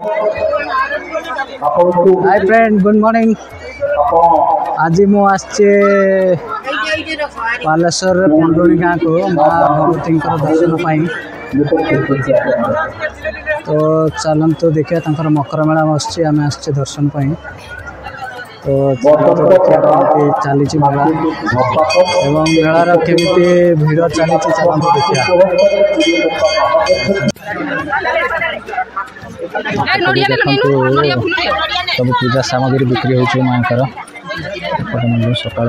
Hi friend, good morning. आज मु आछे बालेश्वर पंडुणी गाँ को माँ भगवती दर्शन पाई। तो चलतु देखिए मकर मेला बस आम आसचे दर्शन पाई। तो चली मेला एवं मेलार केमी भिड़ चली चलते देखिए। सब पूजा सामग्री बिक्री हो माँ सका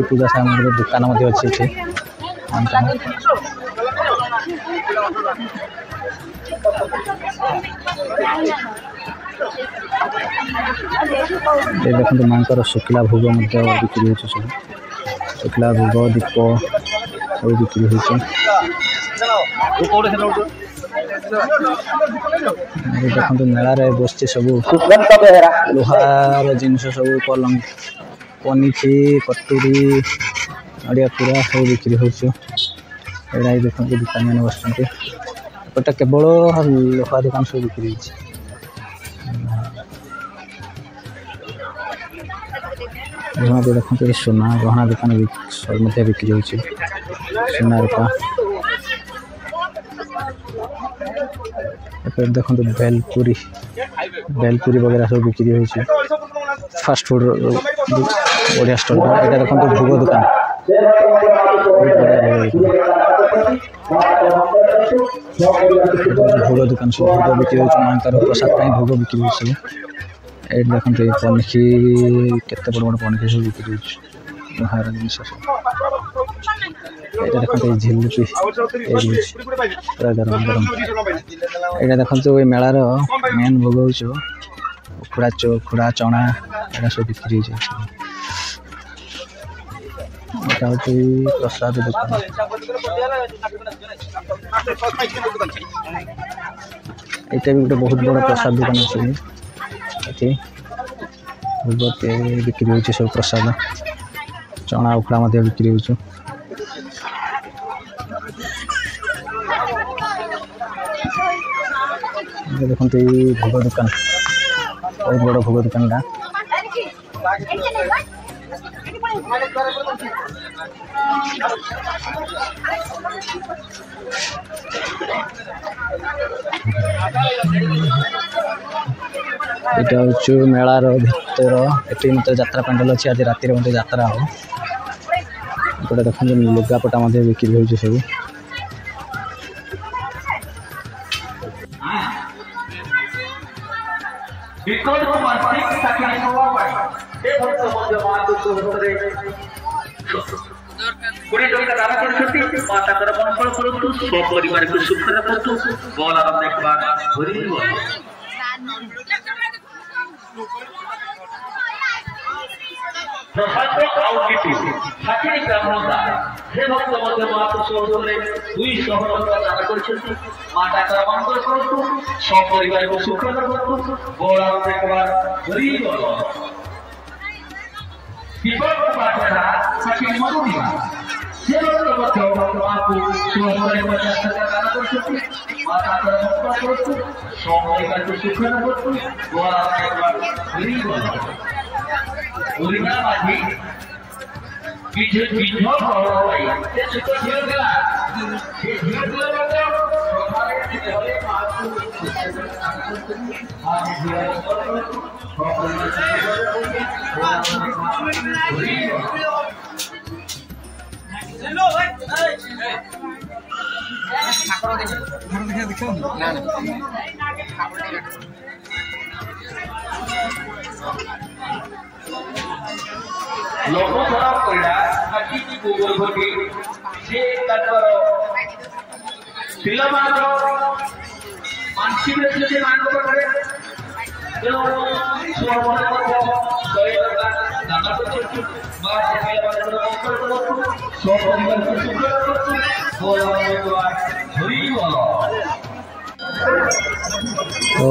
पूजा सामग्री दुकान अच्छी देखते माँ शुक्ला भोग बिक्री हो सब शुक्ला भोग दीप सब बिक्री हो देखते मेला बस सब लुहार जिनस सब पलंग पनिखी कटुरी नड़िया पूरा सब बिक्री हो देखते दुकान मैंने बस केवल लुहा दुकान सब बिक्री हो देखते सोना गहना दुकान सब बिक्री हो सोना रूपा देखो बेलपुरी वगैरह सब बिक्री हो फास्ट फूड बढ़िया स्टल यहाँ देखो भोग दुकान भोग दुकान सब भोग बिक्री हो माँ प्रसाद भोग बिक्री हो सब ये देखते पनिखी केते बड़ बड़ पनिखी सब बिक्री हो जिनस देखते झिलुपी पूरा गरम गरम यहाँ देखते ये मेलार मेन भोग हो उखुड़ा चना यहाँ सब बिक्री हो प्रसाद दुकान यहाँ भी गोटे बहुत बड़ा प्रसाद दुकान अच्छे भोग बिक्री हो सब प्रसाद चना उखुड़ा बिक्री हो देखते भोग दुकान बहुत बड़ा भोग दुकान का यहाँ हूँ मेलार भितर ये मत यात्रा पेंडल अच्छी आज राति मत यात्रा हो गोटे देखते लुगापटा बिक्री हो सब परिवार को सुख रखु बल देखा सपरिवार को सुख रखु बल देखा विपद प्रार्थना सखी मरुदिवा से भक्त माँ को माता सपरिवार को सुख रखु बल देखा माझी विजय विजय लोक खराब पड़ा हाथी की गोबर भटी से तत्वर पिलमात्र मानसिक रूप से मानव करे जो स्वमन को शरीर का दाना करते मां से पिलमात्र को करते सो परिवार को सुख करते बोला भगवान हरि बोल। तो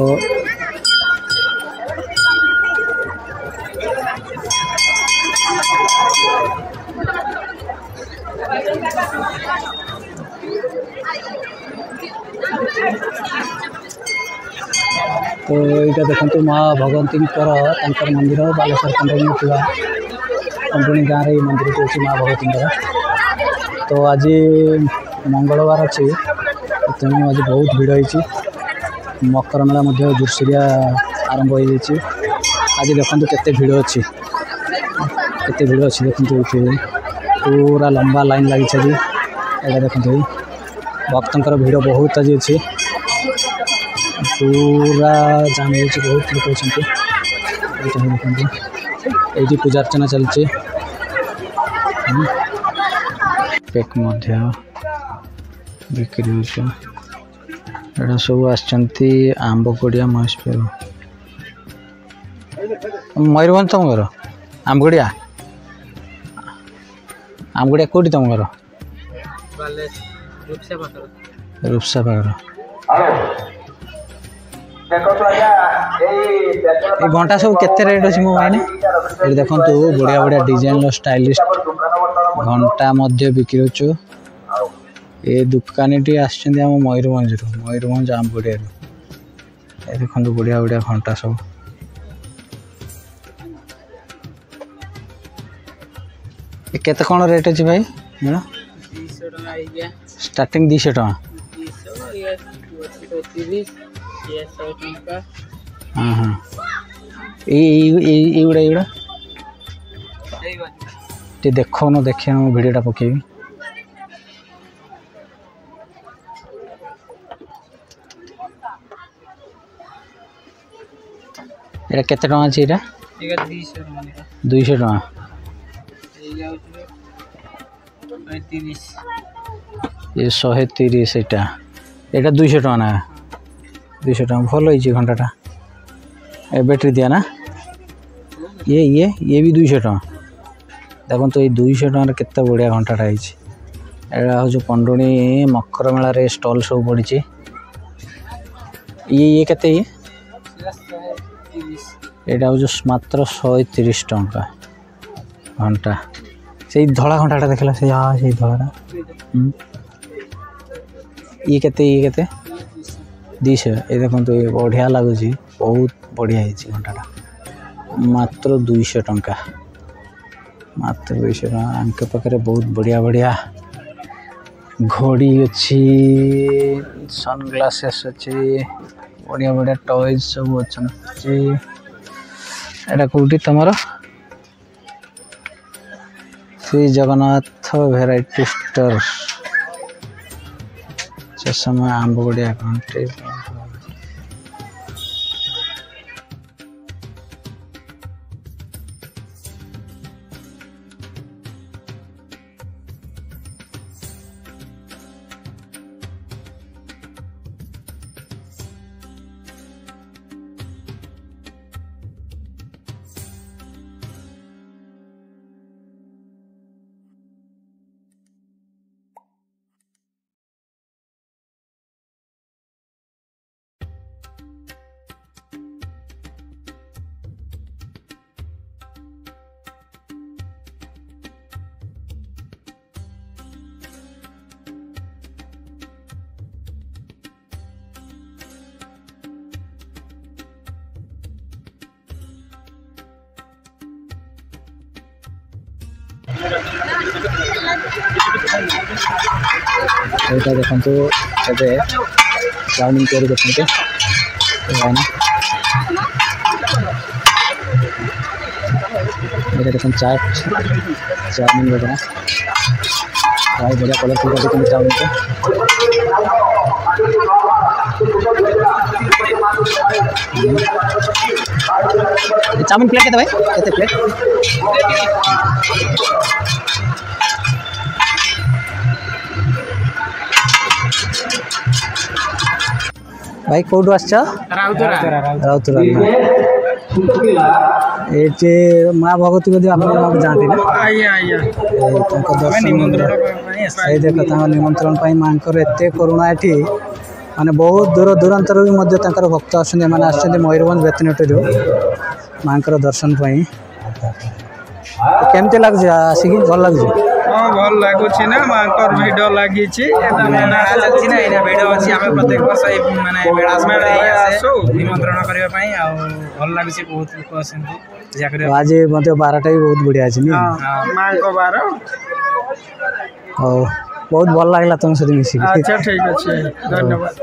तो यहाँ देखते माँ भगवती मंदिर बालेश्वर कंडनी कंडनी गाँव में मंदिर अच्छी माँ भगवती। तो आज मंगलवार अच्छी तेणु आज बहुत भिड़ होती मकर मेला जोरसोरिया आरंभ हो जाए। आज देखो केते भिड़ अच्छी केते भिड़ अच्छी देखते पूरा लंबा लाइन लगी आज यहाँ देखते भक्तों भिड़ बहुत आज अच्छी पूरा जाम हो बहुत लोग अच्छे ये पूजा अर्चना चलती केक बिक्री हो सब आंबगड़िया महेशपुर मयूरभंज तुम घर आंबगड़िया आंबगड़िया कौटी तुम घर रूपसा पाखर ये घंटा सब केते रेट अच्छी मो भाई ये देखो बढ़िया बढ़िया डिजाइन स्टाइलिश घंटा बिक्री हो। ये दुकानी टी आम मयूरभंज आंबगड़िया ये देखो बढ़िया बढ़िया घंटा सब केते कौन रेट अच्छी भाई मेरा स्टार्टिंग 200 टका हाँ हाँ ये देखो न देखे भिडियोटा पकेबी ये केते टका अछि एटा 200 टका ये 130 एटा 200 टका ना 200 टका भल होइछि घंटाटा ए बैटरी दिया ना ये भी 200 टका देखो तो ये 200 टका केते बढ़िया घंटाटा होइछि एटा हो जो पंडुणी मकर मेला रे स्टॉल सब पड़ी ये केते एटा हो जो मात्र 130 टका घंटा से धड़ा घंटाटा देखला से हाँ से धड़ा ये केते 200 ये देखो तो ये बढ़िया लगुच बहुत बढ़िया है घंटाटा मात्र 200 टका मात्र 200 टका आंके पाखे बहुत बढ़िया बढ़िया घड़ी अच्छी सनग्लासेस अच्छी बढ़िया बढ़िया टॉयज सब अच्छे एटा कौटी तुमर श्री जगन्नाथ भेराइटी स्टोर चश्मा आंबगड़िया घंटे एटा देखो एबे चाउमिन तैयारी करते देखो चाट चाउमिन वगैरह भाई बढ़िया कलरफुल कर देते चाउमिन को चाउमिन प्लेट के भाई केते प्लेट भाई कौटू आस राउतरा ये माँ भगवती बोधे आप जानते ना देख निमंत्रण माँ एत करुणा ये माने बहुत दूर दूरांतर भी भक्त आसने मयूरभंज बेतनटी माँ दर्शन केमती लगुच आसिक भल लगुच हाँ भल लगुच ना मांकर भिड लगी मेला चलछि ना एना भिड अछि आमे प्रत्येक वर्ष माने मेला समय आसु निमंत्रण करबा पई आ भल लागछि बहुत लोक असंती पूजा तो करबा आज मध्य 12टा भी बहुत बढ़िया अछि नी माँ को बार और बहुत भल लागला तुम सहित मिसिक अच्छा ठीक अच्छे धन्यवाद।